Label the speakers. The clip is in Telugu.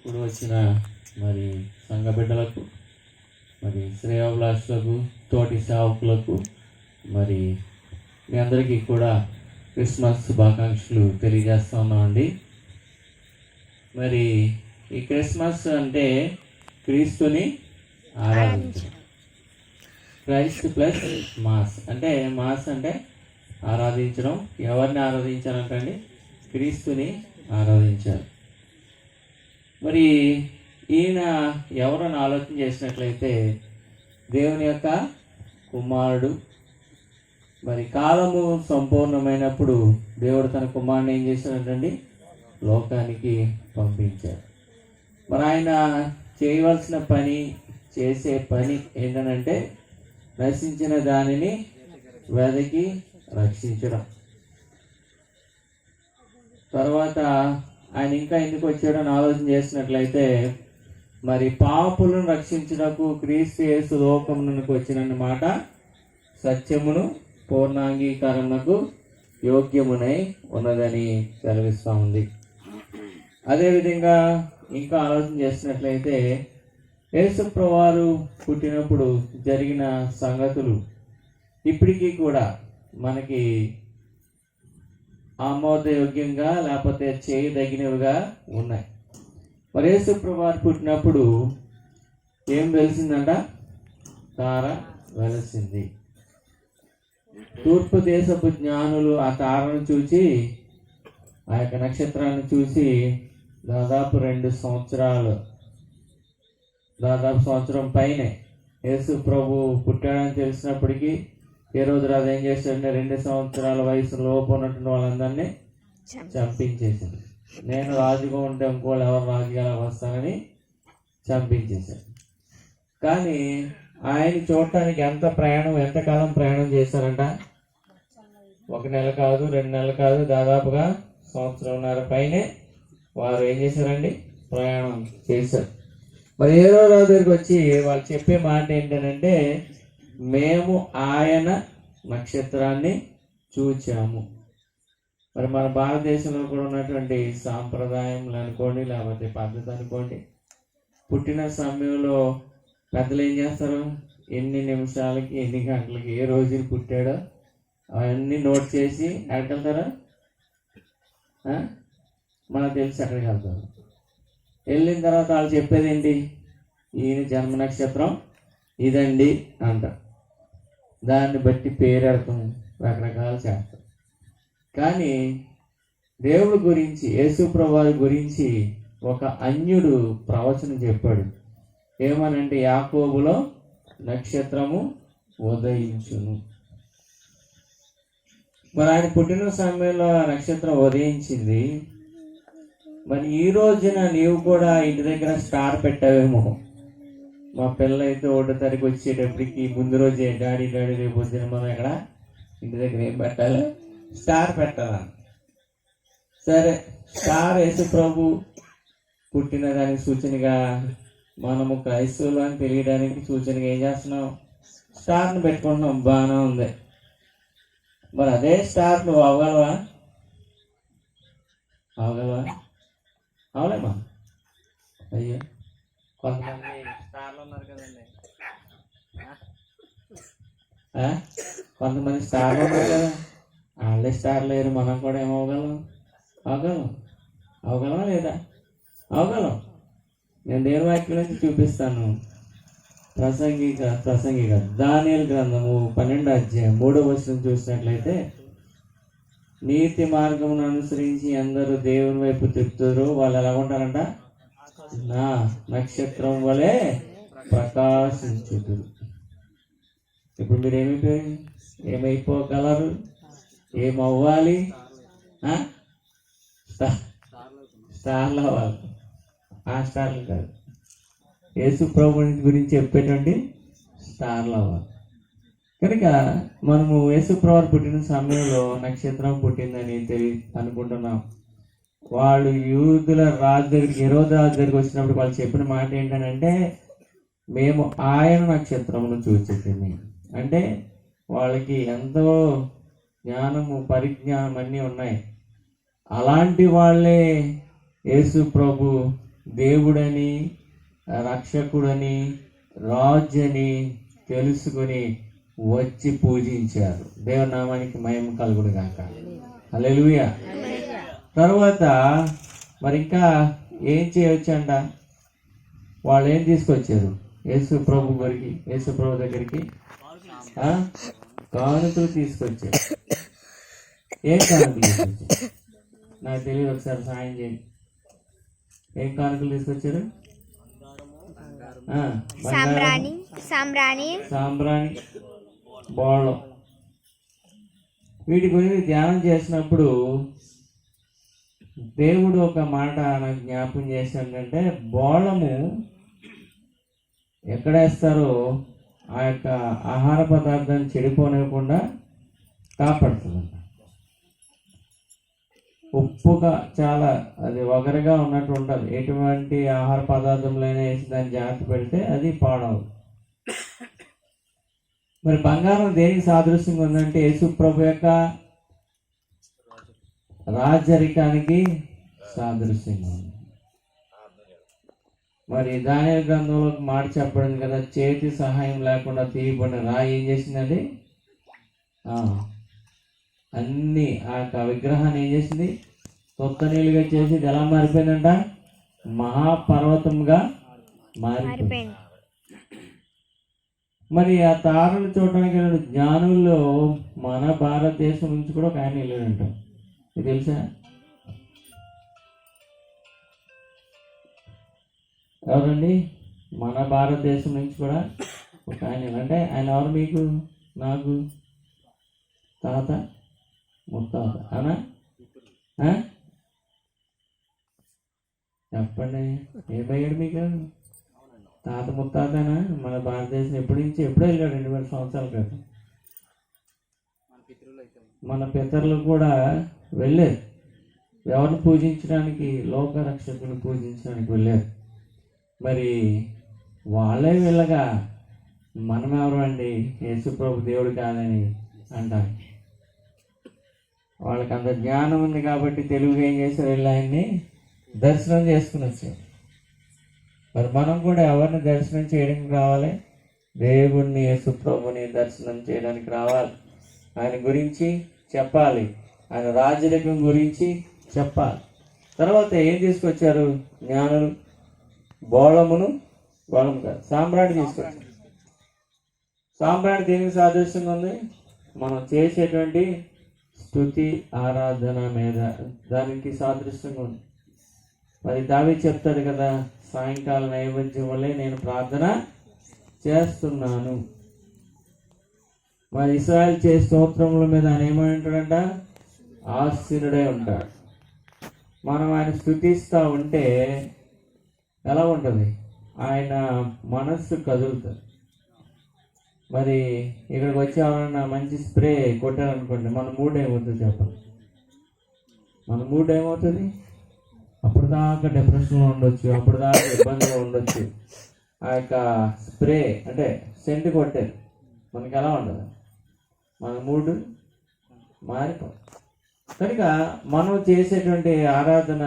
Speaker 1: ఇప్పుడు వచ్చిన మరి సంఘ బిడ్డలకు, మరి శ్రేయోభిలాషులకు, తోటి సేవకులకు, మరి మీ అందరికీ కూడా క్రిస్మస్ శుభాకాంక్షలు తెలియజేస్తా ఉన్నామండి. మరి ఈ క్రిస్మస్ అంటే క్రీస్తుని ఆరాధించడం. క్రైస్ట్ ప్లస్ మాస్ అంటే మాస్ అంటే ఆరాధించడం. ఎవరిని ఆరాధించాలంటండి? క్రీస్తుని ఆరాధించాలి. మరి ఈయన ఎవరని ఆలోచన చేసినట్లయితే దేవుని యొక్క కుమారుడు. మరి కాలము సంపూర్ణమైనప్పుడు దేవుడు తన కుమారుని ఏం చేశాడంటండి? లోకానికి పంపించాడు. మరి ఆయన చేయవలసిన పని, చేసే పని ఏంటనంటే నశించిన దానిని వెదకి రక్షించడం. తర్వాత ఆయన ఇంకా ఎందుకు వచ్చాడని ఆలోచన చేసినట్లయితే మరి పాపులను రక్షించుటకు క్రీస్తు యేసు లోకమునకు వచ్చినమాట సత్యమును పూర్ణాంగీకరణకు యోగ్యమునై ఉన్నదని సెలవిస్తూ ఉంది. అదేవిధంగా ఇంకా ఆలోచన చేసినట్లయితే యేసుప్రభువారు పుట్టినప్పుడు జరిగిన సంగతులు ఇప్పటికీ కూడా మనకి ఆమోదయోగ్యంగా లేకపోతే చేయదగినవిగా ఉన్నాయి. మరి యేసుప్రభువారు పుట్టినప్పుడు ఏం వెలిసిందంట? తార వెలిసింది. తూర్పు దేశపు జ్ఞానులు ఆ తారను చూసి, ఆ యొక్క నక్షత్రాన్ని చూసి దాదాపు 2 సంవత్సరాలు, దాదాపు సంవత్సరం పైనే యేసు ప్రభు పుట్టాడని తెలిసినప్పటికీ హేరోదు రాజు ఏం చేశాడంటే 2 సంవత్సరాల వయసు లోపు ఉన్నటువంటి వాళ్ళందరినీ చంపించేశాడు. నేను రాజుగా ఉంటే ఇంకోళ్ళు ఎవరు రాజుగా వస్తానని చంపించేశాడు. కానీ ఆయన చూడటానికి ఎంతకాలం ప్రయాణం చేశారంట? 1 నెల కాదు, 2 నెలలు కాదు, దాదాపుగా 1.5 సంవత్సరం పైనే వారు ఏం చేశారండి? ప్రయాణం చేశారు. మరి హేరోదు రాజు దగ్గరికి వచ్చి వాళ్ళు చెప్పే మాట ఏంటంటే, మేము ఆయన నక్షత్రాన్ని చూచాము. మరి మన భారతదేశంలో కూడా ఉన్నటువంటి సాంప్రదాయంలు అనుకోండి, లేకపోతే పద్ధతి అనుకోండి, పుట్టిన సమయంలో పెద్దలు ఏం చేస్తారు? ఎన్ని నిమిషాలకి, ఎన్ని గంటలకి, ఏ రోజుకి పుట్టాడో అవన్నీ నోట్ చేసి ఎక్కడికి వెళ్తారా? మనకు తెలిసి ఎక్కడికి వెళ్తారు. వెళ్ళిన తర్వాత వాళ్ళు చెప్పేది ఏంటి? ఈయన జన్మ నక్షత్రం ఇదండి అంట. దాన్ని బట్టి పేరు అర్థం రకరకాలు చేస్తారు. కానీ దేవుడి గురించి, యేసుప్రభువు గురించి ఒక అన్యుడు ప్రవచనం చెప్పాడు. ఏమనంటే, యాకోబులో నక్షత్రము ఉదయించును. మరి ఆయన పుట్టిన సమయంలో నక్షత్రం ఉదయించింది. మరి ఈ రోజున నీవు కూడా ఇంటి దగ్గర స్టార్ పెట్టావేమో. మా పిల్లలు అయితే 1వ తారీఖు వచ్చేటప్పటికి ముందు రోజే డాడీ రేపు పొద్దున మనం ఇక్కడ ఇంటి దగ్గర ఏం పెట్టాలి? స్టార్ పెట్టాలా? సరే, స్టార్ యేసు ప్రభు పుట్టిన దానికి సూచనగా మనము క్రైస్తవులు అని తెలియడానికి సూచనగా ఏం చేస్తున్నాం? స్టార్ని పెట్టుకుంటున్నాం. బాగానే ఉంది. మరి అదే స్టార్ నువ్వు అవగలవా? అవలేమా? అయ్యో, కొంతమంది స్టార్లు ఉన్నారు కదండి, కొంతమంది స్టార్లు ఉన్నారు కదా, వాళ్ళే స్టార్ లేరు. మనం కూడా ఏమవగలం? అవగలమా లేదా? అవగలం. నేను దేవుని వాక్యం నుంచి చూపిస్తాను. ప్రసంగిక దానియేలు గ్రంథము 12వ అధ్యాయం 3వ వచనం చూసినట్లయితే, నీతి మార్గమును అనుసరించి అందరూ దేవుని వైపు తిప్పుతారు. వాళ్ళు ఎలా ఉంటారంట? నా నక్షత్రం వలె ప్రకాశించుదురు. ఇప్పుడు మీరు ఏమైపోగలరు? ఏమవ్వాలి? స్టార్లు అవ్వాలి. ఆ స్టార్లు కాదు, యేసు ప్రభు గురించి చెప్పేటువంటి స్టార్లు అవ్వాలి. కనుక మనము యేసు ప్రభు పుట్టిన సమయంలో నక్షత్రం పుట్టిందని అనుకుంటున్నాం. వాళ్ళు యూదుల రాజు దగ్గరికి, హేరోదు రాజు దగ్గరికి వచ్చినప్పుడు వాళ్ళు చెప్పిన మాట ఏంటంటే, మేము ఆయన నక్షత్రమును చూచేది. అంటే వాళ్ళకి ఎంతో జ్ఞానము, పరిజ్ఞానం అన్నీ ఉన్నాయి. అలాంటి వాళ్ళే యేసు ప్రభు దేవుడని, రక్షకుడని, రాజు అని తెలుసుకుని వచ్చి పూజించారు. దేవుని నామానికి మహిమ కలుగును గాక. హల్లెలూయా. తర్వాత మరి ఇంకా ఏం చేయొచ్చంట? వాళ్ళు ఏం తీసుకొచ్చారు యేసు ప్రభు దగ్గరికి కానుకలు తీసుకొచ్చారు. ఏం కానుకలు తీసుకొచ్చారు? నాకు తెలియదు, ఒకసారి సాయం చేయండి. ఏం కానుకలు తీసుకొచ్చారు? సాంబ్రాణి, బోళం. వీటి గురించి ధ్యానం చేసినప్పుడు దేవుడు ఒక మాట నాకు జ్ఞాపకం చేశాడంటే, బోళము ఎక్కడేస్తారో ఆ యొక్క ఆహార పదార్థాన్ని చెడిపోనివ్వకుండా కాపాడుతుందంట. ఉప్పుగా చాలా అది వగరగా ఉన్నట్టు ఉంటుంది. ఎటువంటి ఆహార పదార్థంలోనే వేసి దాన్ని జాగ్రత్త పెడితే అది పాడవదు. మరి బంగారం దేనికి సాదృశ్యంగా ఉందంటే యేసు ప్రభు యొక్క రాజరికానికి సాదృశ్యంగా ఉంది. మరి దానియేలు గ్రంథంలో మాట చెప్పడం కదా, చేతి సహాయం లేకుండా తీయబడిన రాయి ఏం చేసిందండి? అన్ని ఆ యొక్క విగ్రహాన్ని ఏం చేసింది? తొత్తనీలుగా చేసి ఎలా మారిపోయిందంట? మహాపర్వతంగా మారిపోయింది. మరి ఆ తారను చూడడానికి వెళ్ళిన జ్ఞానుల్లో మన భారతదేశం నుంచి కూడా ఒక ఆయన వెళ్ళాడంట. ఇది తెలుసా? ఎవరండి? మన భారతదేశం నుంచి కూడా ఒక ఆయన. అంటే ఆయన ఎవరు? మీకు, నాకు తాత, ముత్తాత అనా? చెప్పండి, ఏమయ్యాడు మీకు? తాత ముత్తాతనా? మన భారతదేశం ఎప్పుడు వెళ్ళాడు? 2000 సంవత్సరాల క్రితం. మన పితరులు కూడా వెళ్ళారు. ఎవరిని పూజించడానికి? లోక రక్షకుని పూజించడానికి వెళ్ళారు. మరి వాళ్ళే వెళ్ళగా మనం ఎవరు అండి? యేసు ప్రభు దేవుడు కాదని అంటారు. వాళ్ళకి అంత జ్ఞానం ఉంది కాబట్టి తెలుగుగా ఏం చేశారు? వెళ్ళి ఆయన్ని దర్శనం చేసుకుని వచ్చారు. మరి మనం కూడా ఎవరిని దర్శనం చేయడానికి రావాలి? దేవుణ్ణి, యేసు ప్రభుని దర్శనం చేయడానికి రావాలి. ఆయన గురించి చెప్పాలి, ఆయన రాజరికం గురించి చెప్పాలి. తర్వాత ఏం తీసుకొచ్చారు జ్ఞానులు? బోళం కాదు, సాంబ్రాణి తీసుకొచ్చారు. సాంబ్రాణి దేనికి సాదృశ్యంగా ఉంది? మనం చేసేటువంటి స్తుతి ఆరాధన మీద దానికి సాదృశ్యంగా ఉంది. మరి దావీదు చెప్తాడు కదా, సాయంకాల నైవేద్యం వల్లే నేను ప్రార్థన చేస్తున్నాను. మరి ఇశ్రాయేలు చే స్తోత్రముల మీద ఆయన ఏమని ఉంటాడంట? ఆసీనుడై ఉంటాడు. మనం ఆయన స్తుతిస్తూ ఉంటే ఎలా ఉంటుంది? ఆయన మనస్సు కదులుతుంది. మరి ఇక్కడికి వచ్చి ఎవరన్నా మంచి స్ప్రే కొట్టారనుకోండి, మన మూడ్ ఏమవుతుంది చెప్పండి? మన మూడ్ ఏమవుతుంది? అప్పటిదాకా డిప్రెషన్లో ఉండొచ్చు, అప్పటిదాకా ఇబ్బందిగా ఉండొచ్చు. ఆ యొక్క స్ప్రే అంటే సెంట్ కొట్టారు, మనకి ఎలా ఉండదు? మన మూడ్ మారిపోతుంది. కనుక మనం చేసేటువంటి ఆరాధన